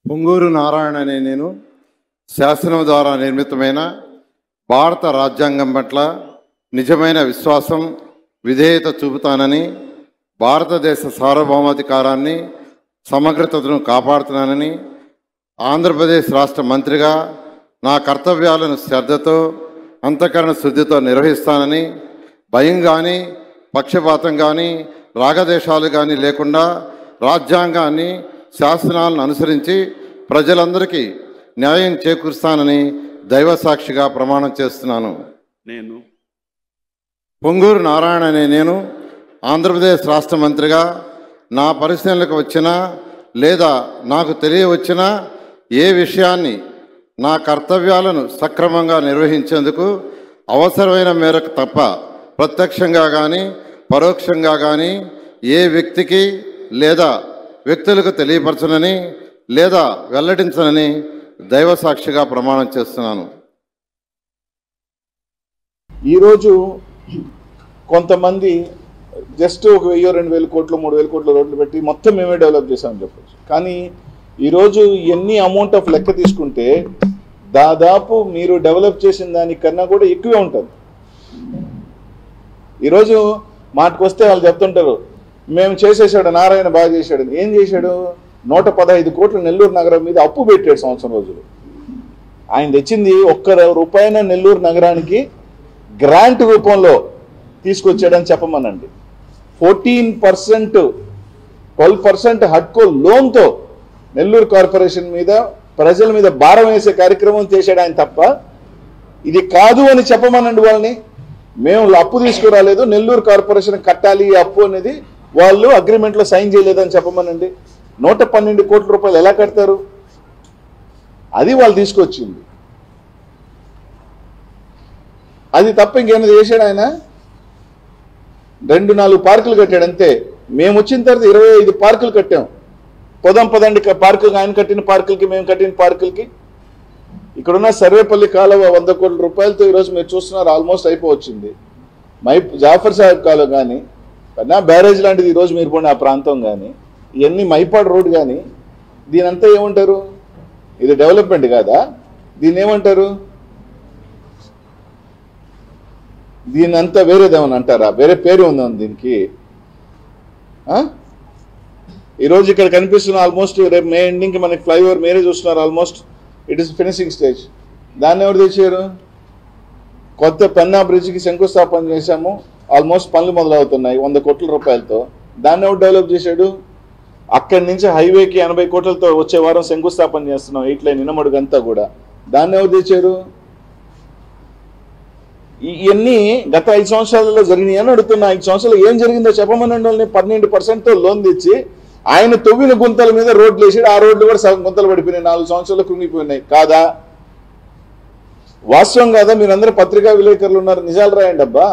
పొంగూరు నారాయణ అనే నేను శాసనం ద్వారా నిర్మితమైన భారత రాజ్యాంగం పట్ల నిజమైన విశ్వాసం విధేయత చూపుతానని, భారతదేశ సార్వభౌమాధికారాన్ని సమగ్రతను కాపాడుతున్నానని, ఆంధ్రప్రదేశ్ రాష్ట్ర మంత్రిగా నా కర్తవ్యాలను శ్రద్ధతో అంతఃకరణ శుద్ధితో నిర్వహిస్తానని, భయం కానీ పక్షపాతం కానీ రాగదేశాలు కానీ లేకుండా రాజ్యాంగాన్ని శాసనాలను అనుసరించి ప్రజలందరికీ న్యాయం చేకూరుస్తానని దైవసాక్షిగా ప్రమాణం చేస్తున్నాను. నేను పొంగూరు నారాయణ అనే నేను ఆంధ్రప్రదేశ్ రాష్ట్ర మంత్రిగా నా పరిశీలనకు వచ్చినా లేదా నాకు తెలియవచ్చినా ఏ విషయాన్ని నా కర్తవ్యాలను సక్రమంగా నిర్వహించేందుకు అవసరమైన మేరకు తప్ప ప్రత్యక్షంగా కానీ పరోక్షంగా కానీ ఏ వ్యక్తికి లేదా వ్యక్తులకు తెలియపరచనని లేదా వెల్లడించనని దైవసాక్షిగా ప్రమాణం చేస్తున్నాను. ఈరోజు కొంతమంది జస్ట్ ఒక 1000-2000 కోట్లు 3000 కోట్ల రోడ్లు పెట్టి మొత్తం మేమే డెవలప్ చేసామని చెప్పచ్చు. కానీ ఈరోజు ఎన్ని అమౌంట్ ఆఫ్ లెక్క తీసుకుంటే దాదాపు మీరు డెవలప్ చేసిన దానికన్నా కూడా ఎక్కువే ఉంటుంది. ఈరోజు మాటకు వస్తే వాళ్ళు చెప్తుంటారు మేము చేసేసాడు, నారాయణ బాగా చేశాడు. ఏం చేశాడు? 115 కోట్లు నెల్లూరు నగరం మీద అప్పు పెట్టాడు సంవత్సరం రోజులు. ఆయన తెచ్చింది ₹1 నెల్లూరు నగరానికి గ్రాంట్ రూపంలో తీసుకొచ్చాడని చెప్పమనండి. 12% హడ్కో లోన్తో నెల్లూరు కార్పొరేషన్ మీద ప్రజల మీద భారం వేసే కార్యక్రమం చేశాడు ఆయన తప్ప ఇది కాదు అని చెప్పమనండి వాళ్ళని. మేము అప్పు తీసుకురాలేదు, నెల్లూరు కార్పొరేషన్ కట్టాలి ఈ అప్పు అనేది వాళ్ళు అగ్రిమెంట్లో సైన్ చేయలేదని చెప్పమనండి. 112 కోట్ల రూపాయలు ఎలా కడతారు? అది వాళ్ళు తీసుకొచ్చింది. అది తప్ప ఇంకేమైనా చేశాడు ఆయన? 2-4 పార్కులు కట్టాడు అంతే. మేము వచ్చిన తర్వాత 25 పార్కులు కట్టాం. పదండి పార్కులు, ఆయన కట్టిన పార్కులకి మేము కట్టిన పార్కులకి. ఇక్కడున్న సర్వేపల్లి కాలువ 100 కోట్ల రూపాయలతో ఈరోజు మీరు చూస్తున్నారు ఆల్మోస్ట్ అయిపోవచ్చింది. జాఫర్ సాహెబ్ కాలువ కానీ కన్నా బ్యారేజ్ లాంటిది ఈరోజు మీరు పోయిన ఆ ప్రాంతం కానీ ఇవన్నీ మైపాడ్ రోడ్ కానీ దీనంతా ఏమంటారు? ఇది డెవలప్మెంట్ కాదా? దీన్ని ఏమంటారు? దీని అంతా వేరేదేమని అంటారా? వేరే పేరు ఉందని దీనికి? ఈరోజు ఇక్కడ కనిపిస్తున్న ఆల్మోస్ట్ రేపు మే ఎండింగ్కి మనకి ఫ్లైఓవర్ మీరే చూస్తున్నారు. Almost it is finishing stage. దాన్ని ఎవరు తెచ్చారు? కొత్త పెన్నా బ్రిడ్జ్కి శంకుస్థాపన చేశాము. ఆల్మోస్ట్ పనులు మొదలవుతున్నాయి 100 కోట్ల రూపాయలతో. దాన్ని ఎవరు డెవలప్ చేశాడు? అక్కడి నుంచి హైవేకి 80 కోట్లతో వచ్చే వారం శంకుస్థాపన చేస్తున్నాం 8 లైన్ ఇనమడుగంతా కూడా. దాన్ని ఎవరు తెచ్చారు? ఇవన్నీ గత 5 సంవత్సరాలలో జరిగినాయి అని అడుగుతున్నా. 5 సంవత్సరాలు ఏం జరిగిందో చెప్పమనండి. వాళ్ళని 12%తో లోన్ తెచ్చి ఆయన తవ్విన గుంతల మీద రోడ్లు వేసాడు. ఆ రోడ్లు కూడా సగం గుంతలు పడిపోయినాయి, 4 సంవత్సరాలు కృంగిపోయినాయి. కాదా? వాస్తవం కాదా? మీరందరూ పత్రికా విలేకరులు ఉన్నారు, నిజాలు రాయండి అబ్బా.